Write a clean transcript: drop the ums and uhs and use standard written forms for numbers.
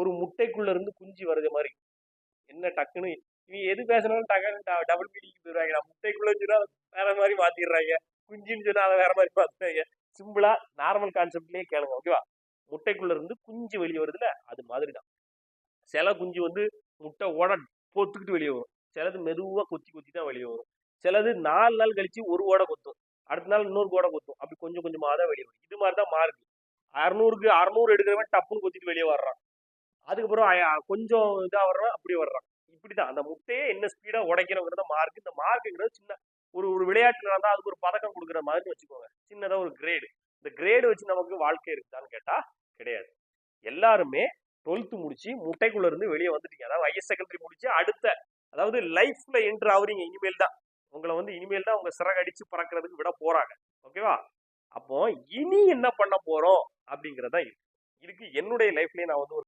ஒரு முட்டைக்குள்ள இருந்து குஞ்சு வருது மாதிரி. என்ன டக்குன்னு நீ எது பேசினாலும் டக்குன்னு டபுள் மீனிங் போயிடுறாங்க. முட்டைக்குள்ளன்னு சொன்னா வேற மாதிரி மாத்திடுறாங்க, குஞ்சுன்னு சொன்னா அதை வேற மாதிரி மாத்துறாங்க. சிம்பிளா நார்மல் கான்செப்ட்லயே கேளுங்க, ஓகேவா? முட்டைக்குள்ள இருந்து குஞ்சு வெளியே வருதுல, அது மாதிரிதான். சில குஞ்சு வந்து முட்டை ஓட பொத்துக்கிட்டு வெளியே வரும், சிலது மெதுவா கொத்தி கொத்தி தான் வெளியே வரும், சிலது 4 நாள் கழிச்சு ஒரு ஓடை கொத்தும், அடுத்த நாள் இன்னொரு ஓடை கொத்தும், அப்படி கொஞ்சம் கொஞ்சமா தான் வெளியே வரும். இது மாதிரிதான் மார்க். 600க்கு 600 எடுக்கிறவன் டப்புன்னு கொத்திட்டு வெளியே வர்றான், அதுக்கப்புறம் கொஞ்சம் இதா வர்றான், அப்படி வர்றான். இப்படிதான் அந்த முட்டையை என்ன ஸ்பீடா உடைக்கிறோங்கிறத மார்க். இந்த மார்க்குங்கிறது சின்ன ஒரு ஒரு விளையாட்டுல இருந்தா அதுக்கு ஒரு பதக்கம் கொடுக்குற மாதிரி வச்சுக்கோங்க, சின்னதா ஒரு கிரேடு. இந்த கிரேடு வச்சு நமக்கு வாழ்க்கை இருக்குதான்னு கேட்டா கிடையாது. எல்லாருமே 12th முடிச்சு முட்டைக்குள்ள இருந்து வெளியே வந்துட்டீங்க, அதாவது ஹையர் செகண்டரி முடிச்சு அடுத்த, அதாவது லைஃப்ல என்ட்ரு ஆகுறீங்க. இனிமேல் தான் உங்களை வந்து இனிமேல் தான் உங்க சிறகு அடிச்சு பறக்கிறதுக்கு விட போறாங்க, ஓகேவா? அப்போ இனி என்ன பண்ண போறோம் அப்படிங்கறதா இருக்கு. இதுக்கு என்னுடைய லைஃப்லயே நான் வந்து